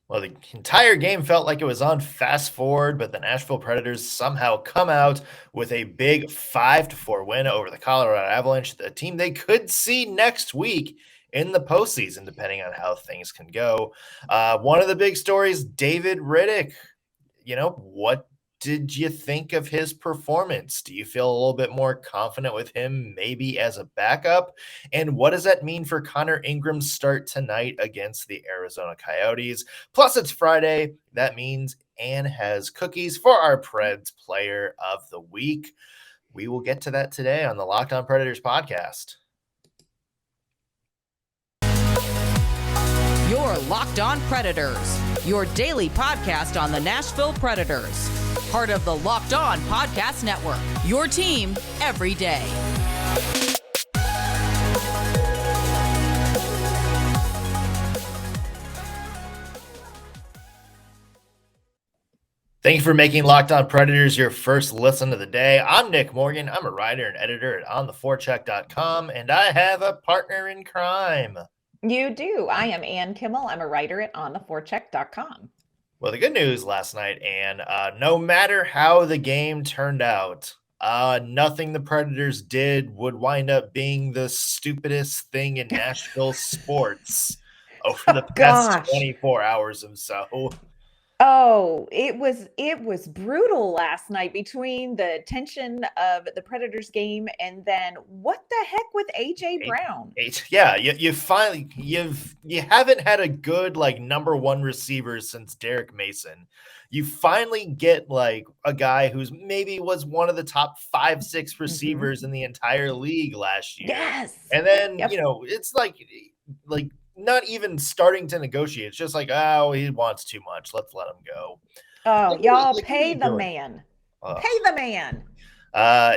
Well, the entire game felt like it was on fast forward, but the Nashville Predators somehow come out with a big 5-4 win over the Colorado Avalanche, the team they could see next week in the postseason, depending on how things can go. One of the big stories, David Rittich. What did you think of his performance? Do you feel a little bit more confident with him maybe as a backup? And what does that mean for Connor Ingram's start tonight against the Arizona Coyotes? Plus, it's Friday. That means Anne has cookies for our Preds player of the week. We will get to that today on the Locked On Predators podcast. You're Locked On Predators, your daily podcast on the Nashville Predators. Part of the Locked On Podcast Network, your team every day. Thank you for making Locked On Predators your first listen of the day. I'm Nick Morgan. I'm a writer and editor at ontheforecheck.com, and I have a partner in crime. You do. I am Ann Kimmel. I'm a writer at ontheforecheck.com. Well, the good news last night, Ann, no matter how the game turned out, nothing the Predators did would wind up being the stupidest thing in Nashville sports over the past 24 hours or so. Oh, it was brutal last night between the tension of the Predators game and then what the heck with AJ Brown? Yeah, you finally you haven't had a good number one receiver since Derek Mason. You finally get a guy who's maybe was one of the top 5-6 receivers in the entire league last year. Yes. And then, it's like not even starting to negotiate. It's just he wants too much. Let's let him go. Oh, y'all pay the man. Pay the man.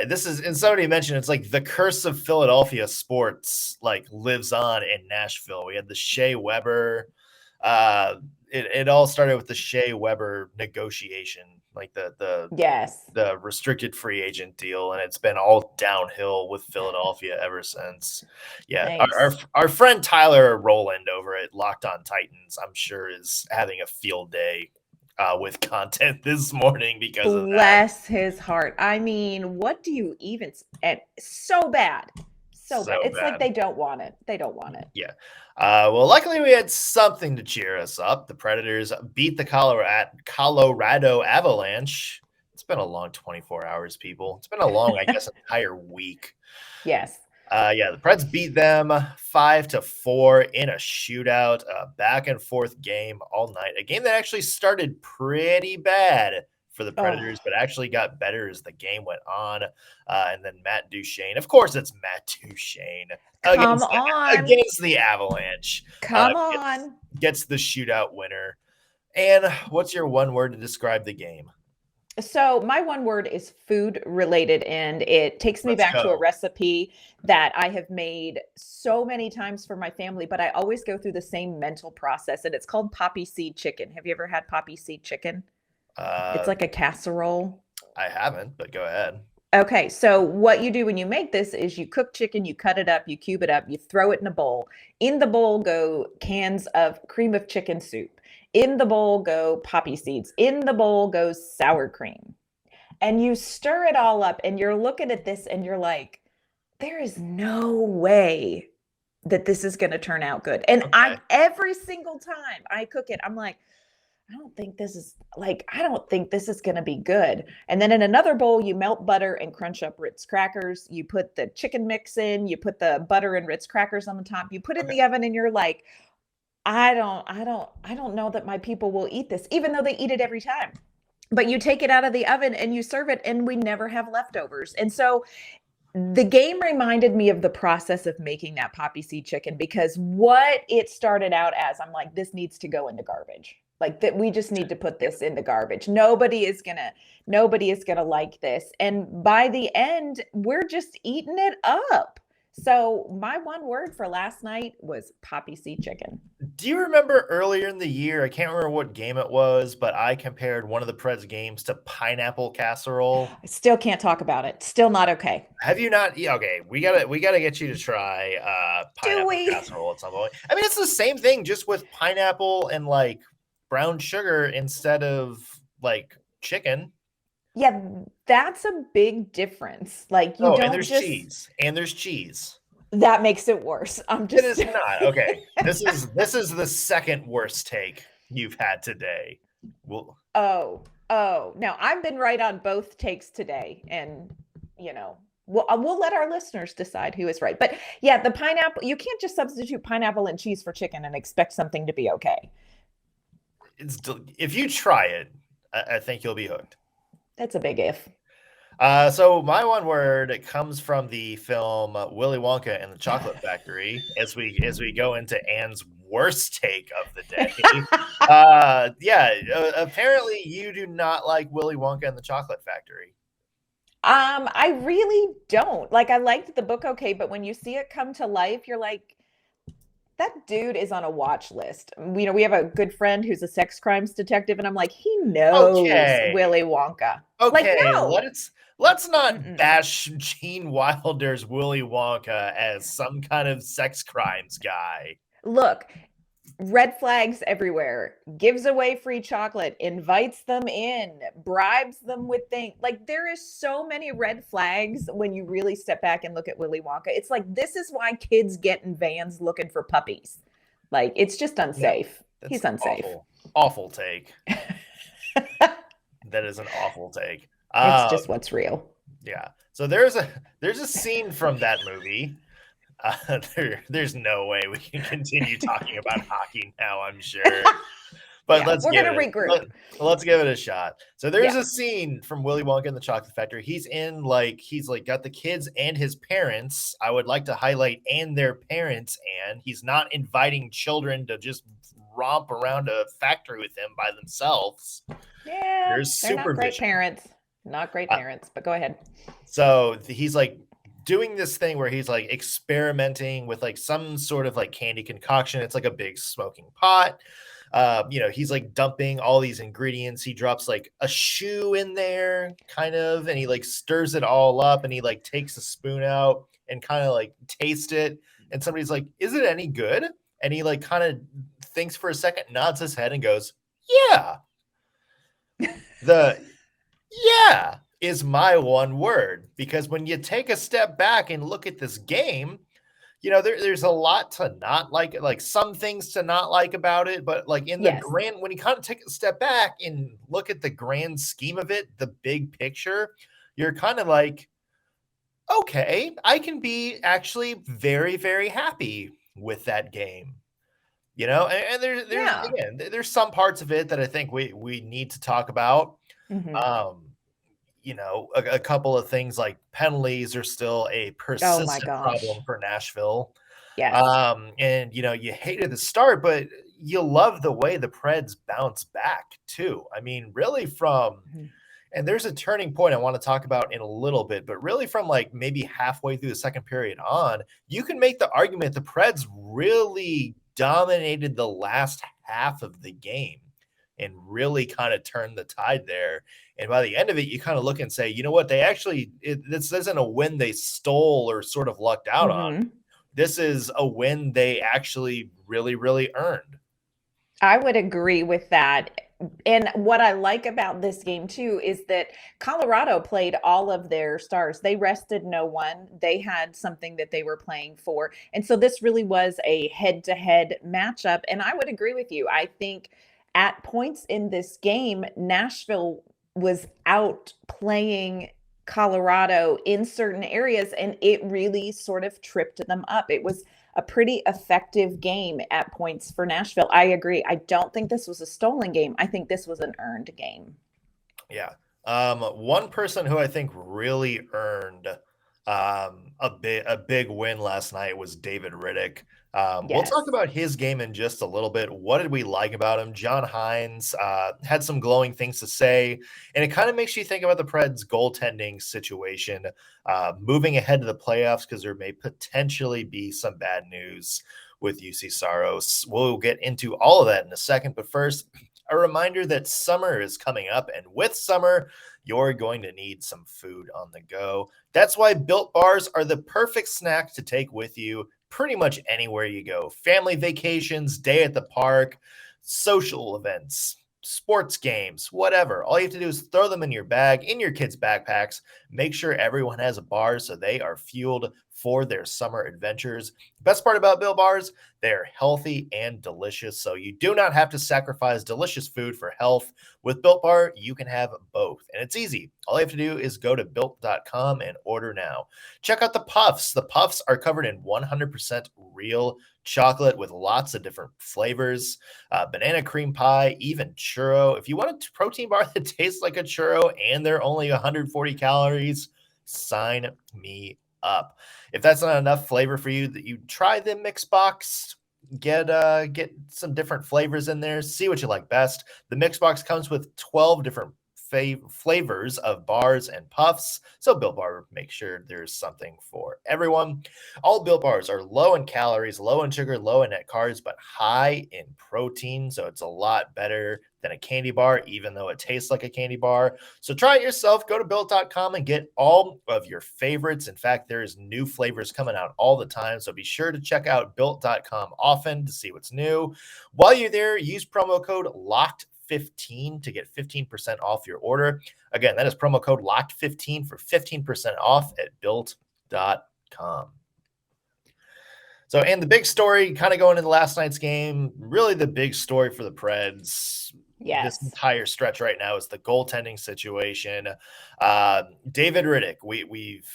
This is, and somebody mentioned it's like the curse of Philadelphia sports lives on in Nashville. We had the Shea Weber. It all started with the Shea Weber negotiation, the restricted free agent deal, and it's been all downhill with Philadelphia ever since. Yeah, nice. Our friend Tyler Rowland over at Locked On Titans, I'm sure, is having a field day with content this morning because of that. Bless his heart. I mean, what do you even? So bad. So bad. It's like they don't want it. They don't want it. Yeah. Well, luckily we had something to cheer us up. The Predators beat the Colorado Avalanche. It's been a long 24 hours, people. It's been a long, entire week. Yes. The Preds beat them 5-4 in a shootout, a back and forth game all night. A game that actually started pretty bad for the Predators, but actually got better as the game went on. And then Matt Duchene. Of course, it's Matt Duchene against the Avalanche. Come on. Gets the shootout winner. And what's your one word to describe the game? So my one word is food related, and it takes me back to a recipe that I have made so many times for my family, but I always go through the same mental process, and it's called poppy seed chicken. Have you ever had poppy seed chicken? It's like a casserole. I haven't, but go ahead. Okay, so what you do when you make this is you cook chicken, you cut it up, you cube it up, you throw it in a bowl. In the bowl go cans of cream of chicken soup. In the bowl go poppy seeds. In the bowl goes sour cream. And you stir it all up and you're looking at this and you're like, there is no way that this is going to turn out good. And every single time I cook it, I'm like, I don't think this is going to be good. And then in another bowl, you melt butter and crunch up Ritz crackers. You put the chicken mix in, you put the butter and Ritz crackers on the top, you put it in the oven and you're like, I don't know that my people will eat this, even though they eat it every time. But you take it out of the oven and you serve it and we never have leftovers. And so the game reminded me of the process of making that poppy seed chicken, because what it started out as, I'm like, this needs to go into garbage. That we just need to put this in the garbage. Nobody is gonna like this. And by the end, we're just eating it up. So my one word for last night was poppy seed chicken. Do you remember earlier in the year, I can't remember what game it was, but I compared one of the Preds games to pineapple casserole? I still can't talk about it. Still not okay. Have you not? Yeah, okay, we gotta get you to try pineapple casserole at some point. I mean, it's the same thing, just with pineapple and brown sugar instead of like chicken. Yeah, that's a big difference. Like you Oh, and don't there's just cheese. And there's cheese. that makes it worse. I'm It just is not. Okay. This is the second worst take you've had today. Well, Oh. Now I've been right on both takes today, and we'll let our listeners decide who is right. But yeah, the pineapple, you can't just substitute pineapple and cheese for chicken and expect something to be okay. if you try it, I think you'll be hooked. That's a big if. So my one word, it comes from the film Willy Wonka and the Chocolate Factory. As we go into Anne's worst take of the day, apparently you do not like Willy Wonka and the Chocolate Factory. I really don't. Like, I liked the book, okay, but when you see it come to life, you're like, that dude is on a watch list. We have a good friend who's a sex crimes detective, and I'm like, he knows Willy Wonka. Like, Okay, no. let's not bash Gene Wilder's Willy Wonka as some kind of sex crimes guy. Look, red flags everywhere, gives away free chocolate, invites them in, bribes them with things. Like, there is so many red flags when you really step back and look at Willy Wonka. It's like, this is why kids get in vans looking for puppies. Like, it's just unsafe. Yeah, he's unsafe. Awful take. That is an awful take. It's just what's real. Yeah. So there's a scene from that movie. There's no way we can continue talking about hockey now, I'm sure. But we're going to regroup. Let's give it a shot. So there's a scene from Willy Wonka and the Chocolate Factory. He's got the kids and his parents. I would like to highlight and their parents, and he's not inviting children to just romp around a factory with him by themselves. Yeah, there's they're not great parents. Not great parents, but go ahead. So he's like doing this thing where he's like experimenting with like some sort of like candy concoction. It's like a big smoking pot. He's like dumping all these ingredients. He drops like a shoe in there kind of, and he like stirs it all up, and he like takes a spoon out and kind of like tastes it. And somebody's like, is it any good? And he like kind of thinks for a second, nods his head and goes, yeah. Yeah is my one word, because when you take a step back and look at this game, there's a lot to not like some things to not like about it, but like in the grand, when you kind of take a step back and look at the grand scheme of it, the big picture, you're kind of like, okay, I can be actually very, very happy with that game. And there's some parts of it that I think we need to talk about. Mm-hmm. A couple of things like penalties are still a persistent problem for Nashville. Yes. And you hated the start, but you love the way the Preds bounce back too. I mean, really and there's a turning point I want to talk about in a little bit, but really from like maybe halfway through the second period on, you can make the argument the Preds really dominated the last half of the game and really kind of turned the tide there. And by the end of it, you kind of look and say, you know what, this isn't a win they stole or sort of lucked out on. This is a win they actually really, really earned. I would agree with that. And what I like about this game too is that Colorado played all of their stars. They rested no one. They had something that they were playing for. And so this really was a head-to-head matchup. And I would agree with you. I think at points in this game, Nashville was out playing Colorado in certain areas, and it really sort of tripped them up. It was a pretty effective game at points for Nashville. I agree. I don't think this was a stolen game. I think this was an earned game. Yeah. One person who I think really earned a big win last night was David Rittich. We'll talk about his game in just a little bit. What did we like about him? John Hines had some glowing things to say, and it kind of makes you think about the Preds goaltending situation moving ahead to the playoffs, because there may potentially be some bad news with Juuse Saros. We'll get into all of that in a second, but first, a reminder that summer is coming up, and with summer, you're going to need some food on the go. That's why Built Bars are the perfect snack to take with you pretty much anywhere you go. Family vacations, day at the park, social events, sports games, whatever. All you have to do is throw them in your bag, in your kids' backpacks. Make sure everyone has a bar so they are fueled for their summer adventures. Best part about Built Bars, they are healthy and delicious, so you do not have to sacrifice delicious food for health. With Built Bar, you can have both, and it's easy. All you have to do is go to built.com and order now. Check out the Puffs. The Puffs are covered in 100% real chocolate with lots of different flavors, banana cream pie, even churro. If you want a protein bar that tastes like a churro and they're only 140 calories, sign me up. If that's not enough flavor for you, that you try the mix box. Get some different flavors in there. See what you like best. The mix box comes with 12 different flavors of bars and puffs. So Built Bar makes sure there's something for everyone. All Built Bars are low in calories, low in sugar, low in net carbs, but high in protein. So it's a lot better than a candy bar, even though it tastes like a candy bar. So try it yourself. Go to built.com and get all of your favorites. In fact, there's new flavors coming out all the time. So be sure to check out built.com often to see what's new. While you're there, use promo code LOCKED15 to get 15% off your order. Again, that is promo code LOCKED15 for 15% off at built.com. So, and the big story kind of going into last night's game, really the big story for the Preds Yes. this entire stretch right now is the goaltending situation. David Rittich, we've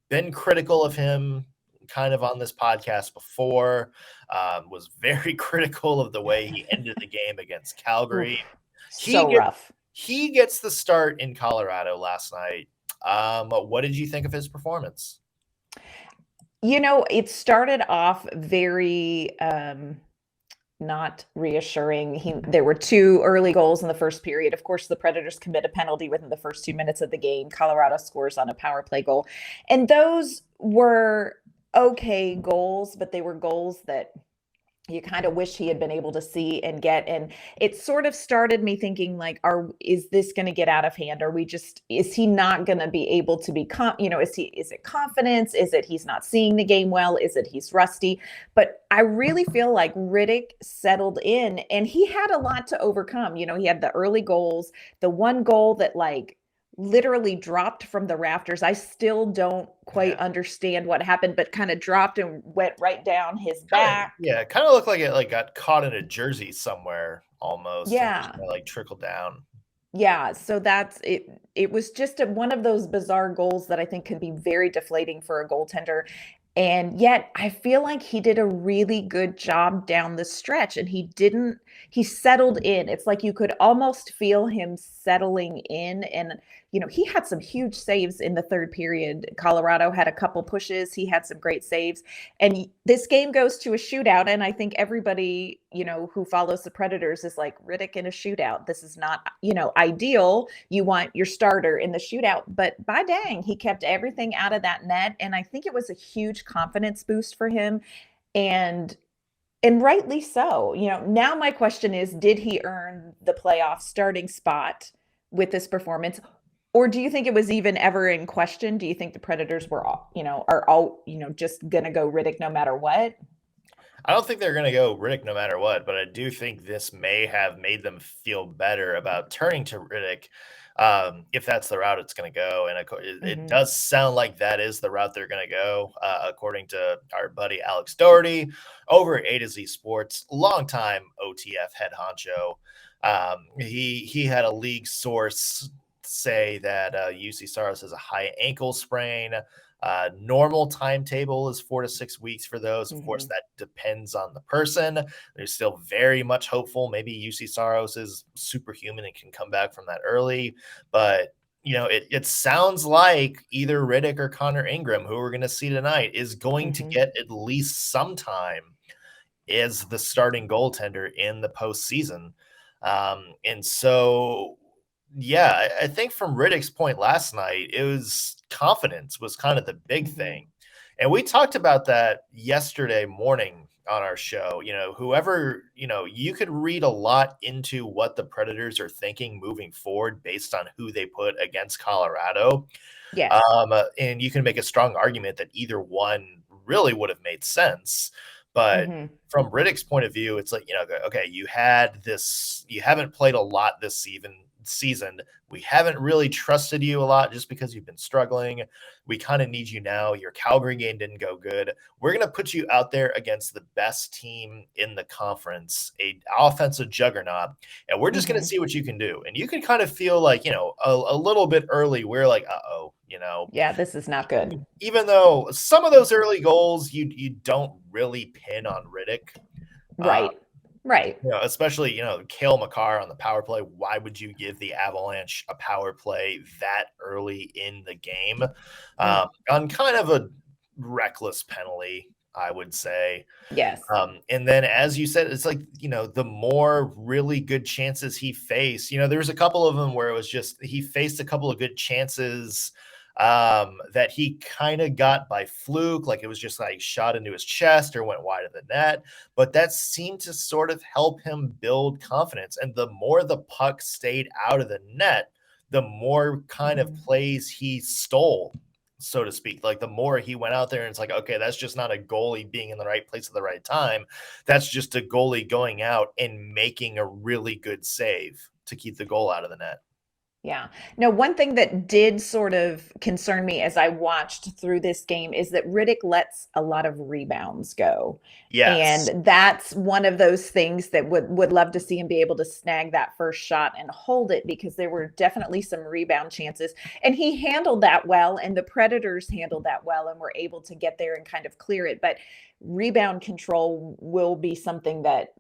been critical of him kind of on this podcast before, was very critical of the way he ended the game against Calgary. Rough. He gets the start in Colorado last night. What did you think of his performance? You know, it started off very not reassuring. There were 2 early goals in the first period. Of course, the Predators commit a penalty within the first 2 minutes of the game. Colorado scores on a power play goal. And those were okay goals, but they were goals that you kind of wish he had been able to see and get. And it sort of started me thinking like, is this going to get out of hand? Is he not going to be able to be, is it confidence? Is it he's not seeing the game well? Is it he's rusty? But I really feel like Rittich settled in and he had a lot to overcome. He had the early goals, the one goal that like literally dropped from the rafters. I still don't quite understand what happened, but kind of dropped and went right down his back. Kind of looked like it got caught in a jersey somewhere almost. Yeah. And just trickled down. Yeah, so that's it. It was just one of those bizarre goals that I think can be very deflating for a goaltender. And yet I feel like he did a really good job down the stretch and he settled in. It's like you could almost feel him settling in. And, he had some huge saves in the third period. Colorado had a couple pushes. He had some great saves. And this game goes to a shootout. And I think everybody, who follows the Predators is like, Rittich in a shootout. This is not, ideal. You want your starter in the shootout. But by dang, he kept everything out of that net. And I think it was a huge confidence boost for him. And rightly so. Now my question is, did he earn the playoff starting spot with this performance? Or do you think it was even ever in question? Do you think the Predators are all, just going to go Rittich no matter what? I don't think they're going to go Rittich no matter what, but I do think this may have made them feel better about turning to Rittich if that's the route it's going to go. And it does sound like that is the route they're going to go, according to our buddy Alex Doherty over at A to Z Sports, longtime OTF head honcho. He had a league source say that Juuse Saros has a high ankle sprain. Normal timetable is 4 to 6 weeks for those. Of course, that depends on the person. They're still very much hopeful. Maybe Juuse Saros is superhuman and can come back from that early. But, it sounds like either Rittich or Connor Ingram, who we're going to see tonight, is going to get at least some time as the starting goaltender in the postseason. And so, yeah, I think from Rittich's point last night, it was confidence was kind of the big thing. And we talked about that yesterday morning on our show. Whoever, you could read a lot into what the Predators are thinking moving forward based on who they put against Colorado. Yeah. And you can make a strong argument that either one really would have made sense. But Mhm. from Rittich's point of view, it's like, okay, you haven't played a lot this season. We haven't really trusted you a lot just because you've been struggling. We kind of need you now. Your Calgary game didn't go good. We're going to put you out there against the best team in the conference, a offensive juggernaut, and we're just going to see what you can do. And you can kind of feel like, a little bit early, we're like, uh-oh, Yeah, this is not good. even though some of those early goals you don't really pin on Rittich. Right. Right. Especially, Cale Makar on the power play. Why would you give the Avalanche a power play that early in the game? On kind of a reckless penalty, I would say. Yes. And then, as you said, it's like, the more really good chances he faced, there's a couple of them where it was just, he faced a couple of good chances that he kind of got by fluke. Like it was just like shot into his chest or went wide of the net, but that seemed to sort of help him build confidence. And the more the puck stayed out of the net, the more kind of plays he stole, so to speak. Like the more he went out there and it's like, okay, that's just not a goalie being in the right place at the right time. That's just a goalie going out and making a really good save to keep the goal out of the net. Yeah. Now, one thing that did sort of concern me as I watched through this game is that Rittich lets a lot of rebounds go. Yes. And that's one of those things that would love to see him be able to snag that first shot and hold it, because there were definitely some rebound chances. And he handled that well, and the Predators handled that well and were able to get there and kind of clear it. But rebound control will be something that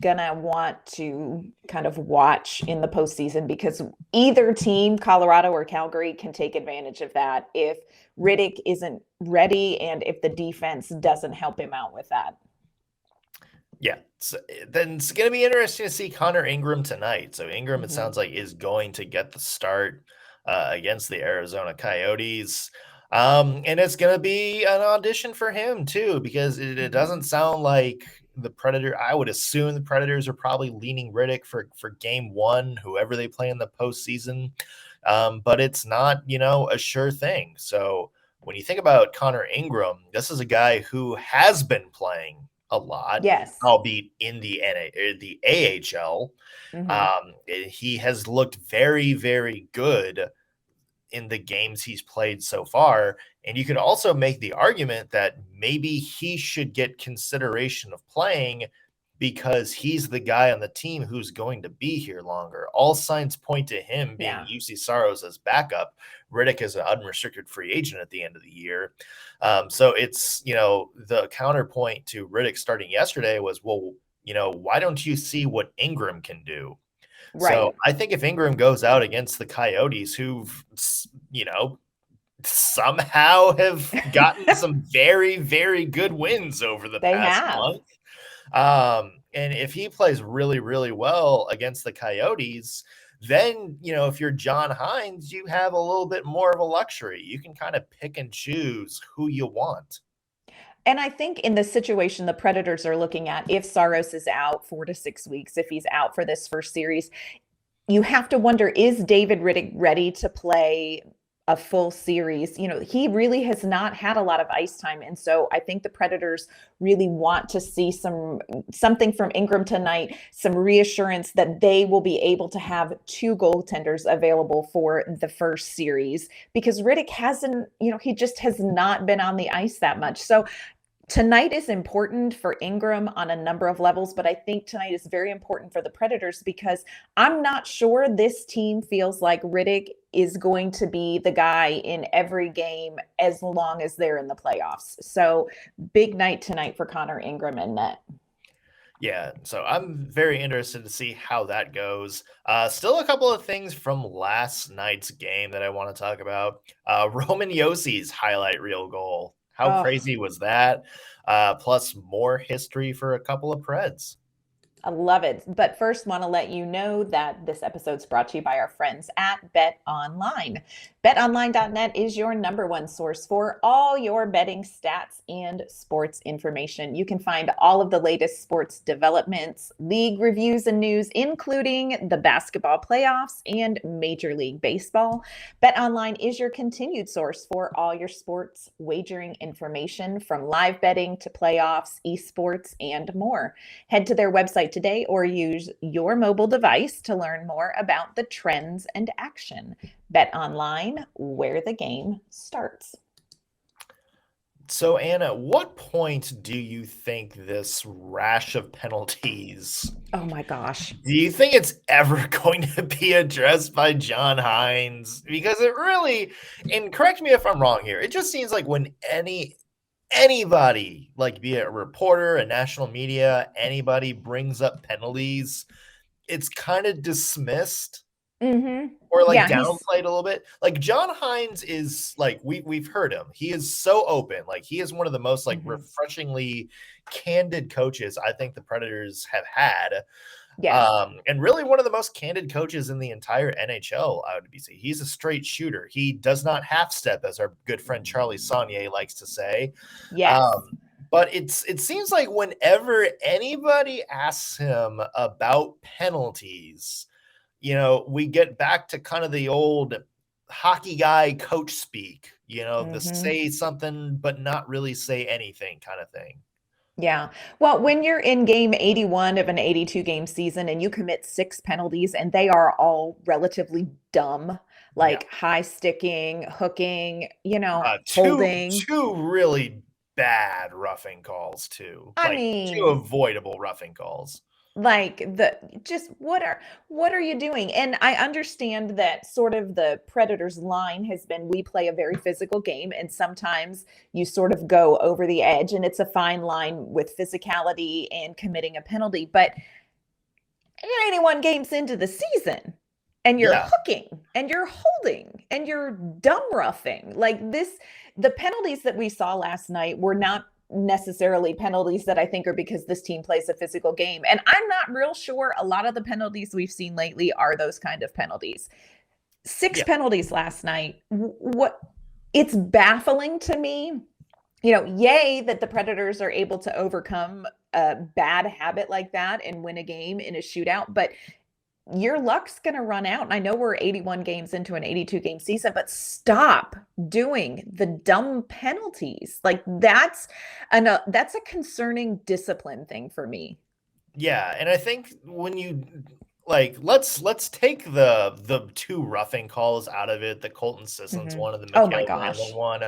gonna want to kind of watch in the postseason, because either team, Colorado or Calgary, can take advantage of that if Rittich isn't ready and if the defense doesn't help him out with that. Yeah. So then it's going to be interesting to see Connor Ingram tonight. So Ingram, it sounds like, is going to get the start against the Arizona Coyotes. And it's going to be an audition for him too, because it doesn't sound like the Predator. I would assume the Predators are probably leaning Rittich for game one, whoever they play in the postseason. But it's not, a sure thing. So when you think about Connor Ingram, this is a guy who has been playing a lot, Yes. albeit in the AHL. He has looked very, very good in the games he's played so far. And you could also make the argument that maybe he should get consideration of playing because he's the guy on the team who's going to be here longer. All signs point to him being Juuse Saros as backup. Rittich is an unrestricted free agent at the end of the year. So it's, the counterpoint to Rittich starting yesterday was, well, why don't you see what Ingram can do? Right. So I think if Ingram goes out against the Coyotes, who've, somehow have gotten some very, very good wins over the past month. And if he plays really, really well against the Coyotes, then, if you're John Hines, you have a little bit more of a luxury. You can kind of pick and choose who you want. And I think in the situation the Predators are looking at, if Saros is out 4 to 6 weeks, if he's out for this first series, you have to wonder, is David Rittich ready to play a full series? He really has not had a lot of ice time. And so I think the Predators really want to see something from Ingram tonight, some reassurance that they will be able to have two goaltenders available for the first series, because Rittich hasn't, he just has not been on the ice that much. So tonight is important for Ingram on a number of levels, but I think tonight is very important for the Predators, because I'm not sure this team feels like Rittich is going to be the guy in every game as long as they're in the playoffs. So big night tonight for Connor Ingram in net. Yeah, so I'm very interested to see how that goes. Still a couple of things from last night's game that I want to talk about. Roman Jossi's highlight reel goal. How crazy was that? Plus more history for a couple of Preds. I love it. But first, want to let you know that this episode's brought to you by our friends at Bet Online. BetOnline.net is your number one source for all your betting stats and sports information. You can find all of the latest sports developments, league reviews, and news, including the basketball playoffs and Major League Baseball. BetOnline is your continued source for all your sports wagering information, from live betting to playoffs, esports, and more. Head to their website today or use your mobile device to learn more about the trends and action. Bet Online, where the game starts. So, Anna, what point do you think this rash of penalties, Oh my gosh. do you think it's ever going to be addressed by John Hines? Because it really, and correct me if I'm wrong here, it just seems like when anybody, like be it a reporter, a national media, anybody brings up penalties, it's kind of dismissed or like Yeah, he's downplayed a little bit. Like John Hines is like we've heard him. He is so open. Like he is one of the most like refreshingly candid coaches I think the Predators have had. yeah. And really one of the most candid coaches in the entire NHL, I would say. He's a straight shooter. He does not half step, as our good friend Charlie Saunier likes to say. Yes. But it seems like whenever anybody asks him about penalties, you know, we get back to kind of the old hockey guy coach speak, you know, the say something but not really say anything kind of thing. Yeah. Well, when you're in game 81 of an 82 game season and you commit 6 penalties and they are all relatively dumb, like high sticking, hooking, holding. Two really bad roughing calls too. I Like mean, two avoidable roughing calls. like what are you doing? And I understand that sort of the Predators line has been, we play a very physical game, and sometimes you sort of go over the edge, and it's a fine line with physicality and committing a penalty. But you're 81 games into the season and you're hooking and you're holding and you're dumb roughing like this. The penalties that we saw last night were not necessarily penalties that I think are because this team plays a physical game. And I'm not real sure a lot of the penalties we've seen lately are those kind of penalties. 6 penalties last night. It's baffling to me. Yay that the Predators are able to overcome a bad habit like that and win a game in a shootout, but your luck's going to run out. And I know we're 81 games into an 82 game season, but stop doing the dumb penalties. Like that's a concerning discipline thing for me. Yeah. And I think when you let's take the 2 roughing calls out of it, the Colton Sissons one and the Mikael Granlund one,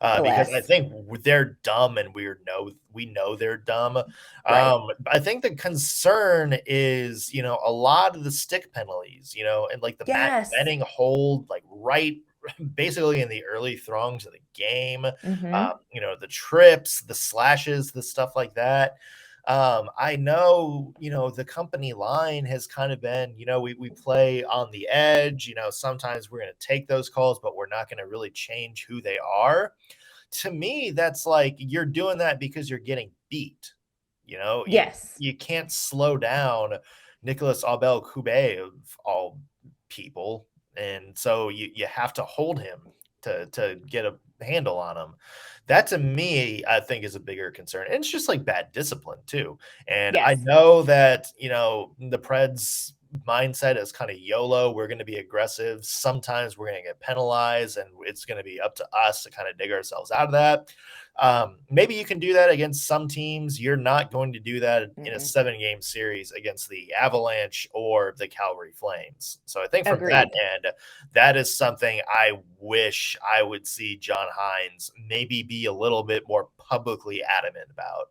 because I think they're dumb and we know they're dumb. Right. I think the concern is, a lot of the stick penalties, and like the Matt Benning hold, like right basically in the early throngs of the game, the trips, the slashes, the stuff like that. I know, the company line has kind of been, we play on the edge, sometimes we're going to take those calls, but we're not going to really change who they are. To me, that's like, you're doing that because you're getting beat, Yes. You can't slow down Nicolas Aubel-Kubé of all people. And so you have to hold him to get a handle on him. That to me, I think is a bigger concern. And it's just like bad discipline too. And I know that, the Preds mindset is kind of YOLO. We're going to be aggressive. Sometimes we're going to get penalized and it's going to be up to us to kind of dig ourselves out of that. Maybe you can do that against some teams. You're not going to do that in a 7-game series against the Avalanche or the Calgary Flames. So I think from that end, that is something I wish I would see John Hines maybe be a little bit more publicly adamant about.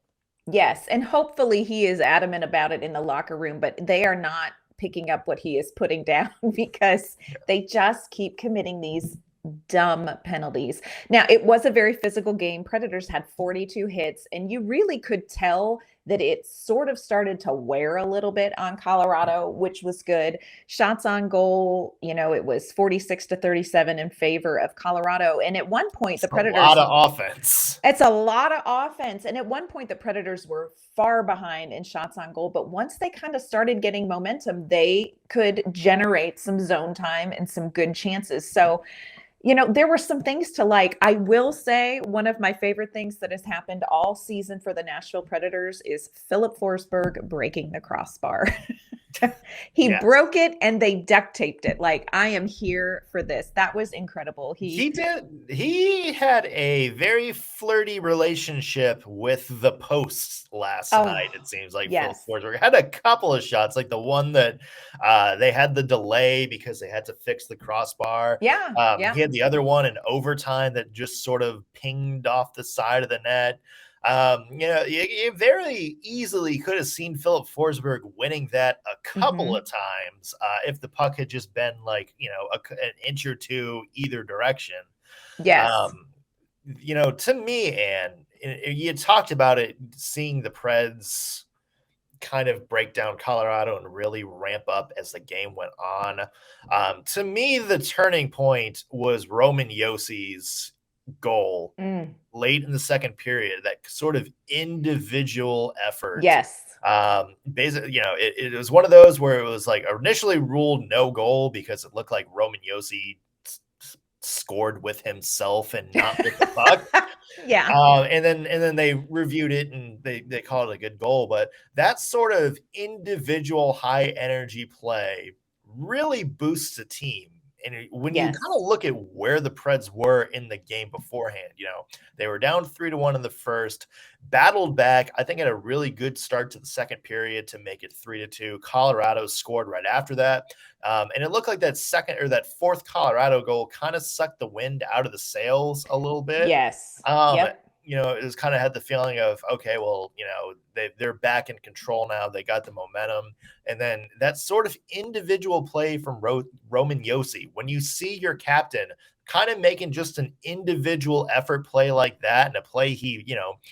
Yes. And hopefully he is adamant about it in the locker room, but they are not picking up what he is putting down because they just keep committing these dumb penalties. Now, it was a very physical game. Predators had 42 hits, and you really could tell that it sort of started to wear a little bit on Colorado, which was good. Shots on goal, it was 46-37 in favor of Colorado. And at one point, the Predators. A lot of offense. It's a lot of offense. And at one point, the Predators were far behind in shots on goal. But once they kind of started getting momentum, they could generate some zone time and some good chances. So, there were some things to like. I will say one of my favorite things that has happened all season for the Nashville Predators is Philip Forsberg breaking the crossbar. He broke it and they duct taped it. Like, I am here for this. That was incredible. He did. He had a very flirty relationship with the posts last night. It seems like Philip Forsberg had a couple of shots, like the one that they had the delay because they had to fix the crossbar. He had the other one in overtime that just sort of pinged off the side of the net. You very easily could have seen Philip Forsberg winning that a couple of times if the puck had just been like, an inch or two either direction. Yes. To me, Anne, you talked about it, seeing the Preds kind of break down Colorado and really ramp up as the game went on. To me, the turning point was Roman Josi's goal late in the second period, that sort of individual effort. Yes. Basically, it was one of those where it was like initially ruled no goal because it looked like Roman Josi scored with himself and not with the puck. And then they reviewed it and they called it a good goal. But that sort of individual high energy play really boosts a team. And when you kind of look at where the Preds were in the game beforehand, they were down 3-1 in the first, battled back, I think, had a really good start to the second period to make it 3-2. Colorado scored right after that. And it looked like that fourth Colorado goal kind of sucked the wind out of the sails a little bit. Yes. It was kind of had the feeling of, okay, well, they're back in control now. They got the momentum. And then that sort of individual play from Roman Josi, when you see your captain kind of making just an individual effort play like that, and a play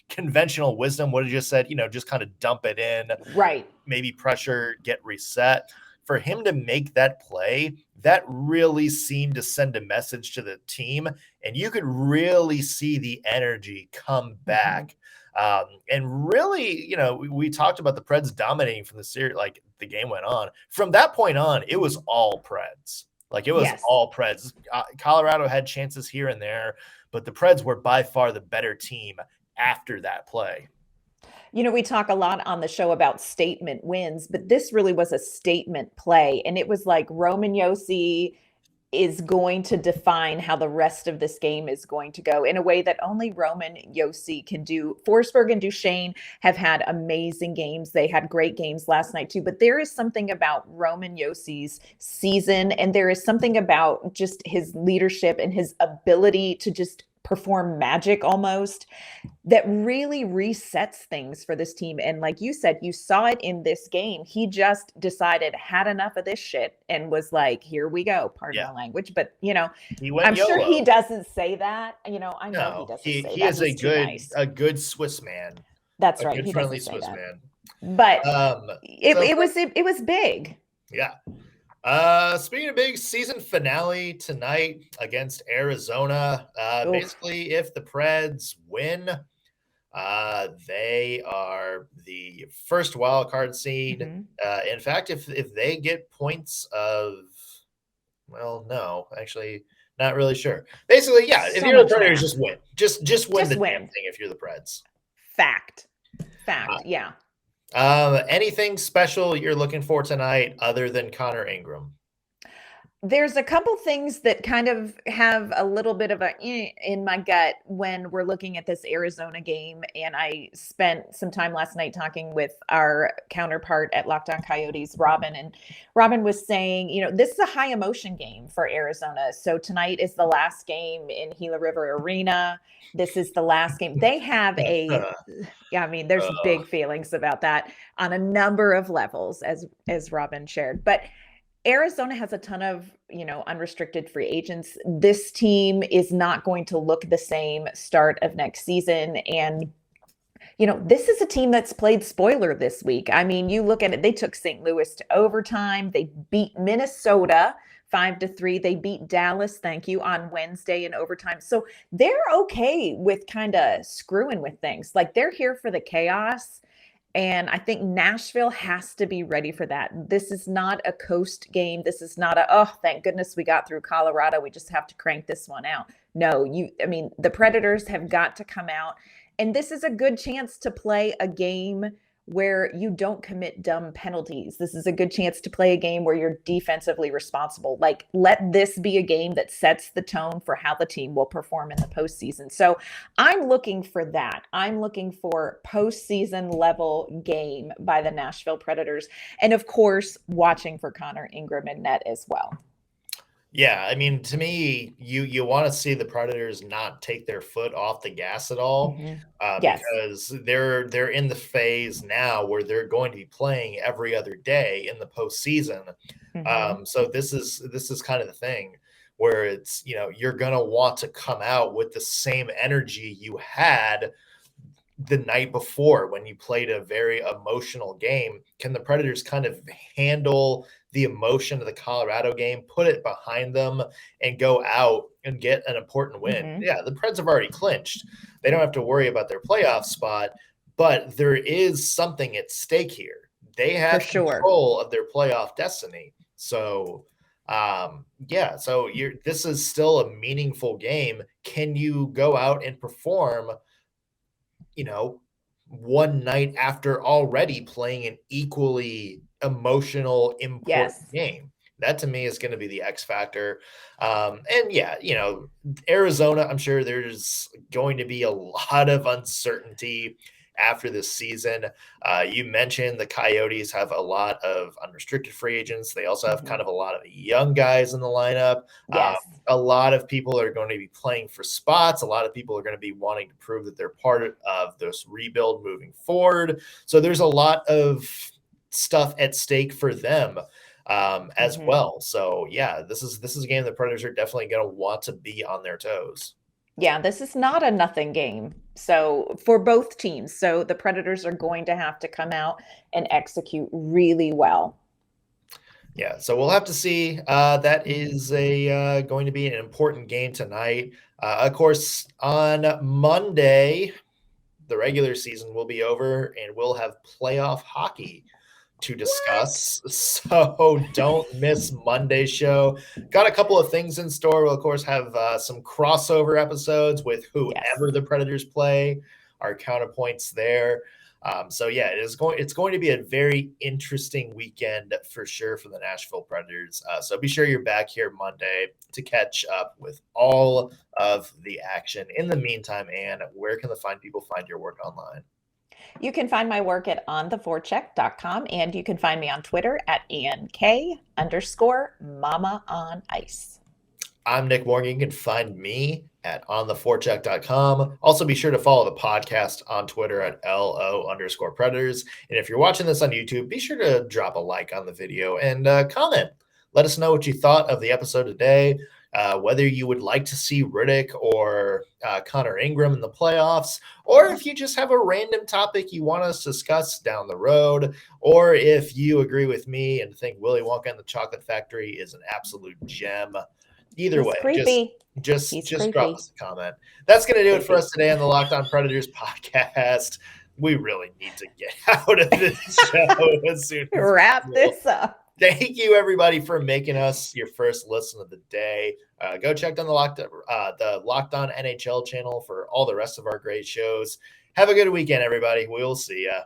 conventional wisdom would have just said, just kind of dump it in. Right. Maybe pressure, get reset. For him to make that play, that really seemed to send a message to the team, and you could really see the energy come back. And really, we talked about the Preds dominating from the series, like the game went on. From that point on, it was all Preds. Like, it was all Preds. Colorado had chances here and there, but the Preds were by far the better team after that play. We talk a lot on the show about statement wins, but this really was a statement play. And it was like Roman Josi is going to define how the rest of this game is going to go in a way that only Roman Josi can do. Forsberg and Duchesne have had amazing games. They had great games last night too, but there is something about Roman Josi's season, and there is something about just his leadership and his ability to just perform magic almost, that really resets things for this team. And like you said, you saw it in this game. He just decided, had enough of this shit, and was like, here we go. Pardon my language. But, I'm sure he doesn't say that. I know he doesn't say that. He is a good Swiss man. That's right. He friendly Swiss man. But it was big. Yeah. Speaking of big, season finale tonight against Arizona. Basically, if the Preds win, they are the first wild card seed. In fact, if they get points of, actually, not really sure. Basically, if you're the Predators, just win. Just win the damn thing if you're the Preds. Fact. Anything special you're looking for tonight other than Connor Ingram? There's a couple things that kind of have a little bit of a in my gut when we're looking at this Arizona game. And I spent some time last night talking with our counterpart at Locked On Coyotes, Robin. And Robin was saying, this is a high emotion game for Arizona. So tonight is the last game in Gila River Arena. This is the last game. They have there's big feelings about that on a number of levels, as Robin shared. But Arizona has a ton of, unrestricted free agents. This team is not going to look the same start of next season. And, This is a team that's played spoiler this week. I mean, you look at it, they took St. Louis to overtime. They beat Minnesota 5-3. They beat Dallas, thank you, on Wednesday in overtime. So they're okay with kind of screwing with things. Like, they're here for the chaos. And I think Nashville has to be ready for that. This is not a coast game. This is not oh, thank goodness we got through Colorado. We just have to crank this one out. No, the Predators have got to come out. And this is a good chance to play a game where you don't commit dumb penalties. This is a good chance to play a game where you're defensively responsible. Like, let this be a game that sets the tone for how the team will perform in the postseason. So I'm looking for that. I'm looking for postseason level game by the Nashville Predators. And of course, watching for Connor Ingram in net as well. Yeah, I mean, to me, you want to see the Predators not take their foot off the gas at all, Yes. because they're in the phase now where they're going to be playing every other day in the postseason. So this is kind of the thing where it's, you're gonna want to come out with the same energy you had the night before when you played a very emotional game. Can the Predators kind of handle the emotion of the Colorado game, put it behind them, and go out and get an important win? Yeah, the Preds have already clinched. They don't have to worry about their playoff spot, but there is something at stake here. They have control of their playoff destiny. So, this is still a meaningful game. Can you go out and perform one night after already playing an equally emotional, important game? That to me is going to be the X factor. Arizona, I'm sure there's going to be a lot of uncertainty after this season. You mentioned the Coyotes have a lot of unrestricted free agents. They also have kind of a lot of young guys in the lineup. A lot of people are going to be playing for spots. A lot of people are going to be wanting to prove that they're part of this rebuild moving forward. So there's a lot of stuff at stake for them as well. So yeah, this is a game the Predators are definitely going to want to be on their toes. Yeah, this is not a nothing game. So for both teams, so the Predators are going to have to come out and execute really well. Yeah, so we'll have to see. That is going to be an important game tonight. Of course, on Monday, the regular season will be over, and we'll have playoff hockey to discuss. So don't miss Monday's show. Got a couple of things in store. We'll, of course, have some crossover episodes with whoever the Predators play, our counterpoints there. It's going to be a very interesting weekend for sure for the Nashville Predators. So be sure you're back here Monday to catch up with all of the action. In the meantime, Anne, where can people find your work online? You can find my work at ontheforecheck.com, and you can find me on Twitter at ANK_Mama on Ice. I'm Nick Morgan. You can find me at ontheforecheck.com. Also, be sure to follow the podcast on Twitter at LO_Predators. And if you're watching this on YouTube, be sure to drop a like on the video and comment. Let us know what you thought of the episode today. Whether you would like to see Rittich or Connor Ingram in the playoffs, or if you just have a random topic you want us to discuss down the road, or if you agree with me and think Willy Wonka and the Chocolate Factory is an absolute gem. Either way, just drop us a comment. That's going to do it for us today on the Locked On Predators podcast. We really need to get out of this show as soon as wrap this up. Thank you, everybody, for making us your first listen of the day. Go check out the Locked On NHL channel for all the rest of our great shows. Have a good weekend, everybody. We'll see ya.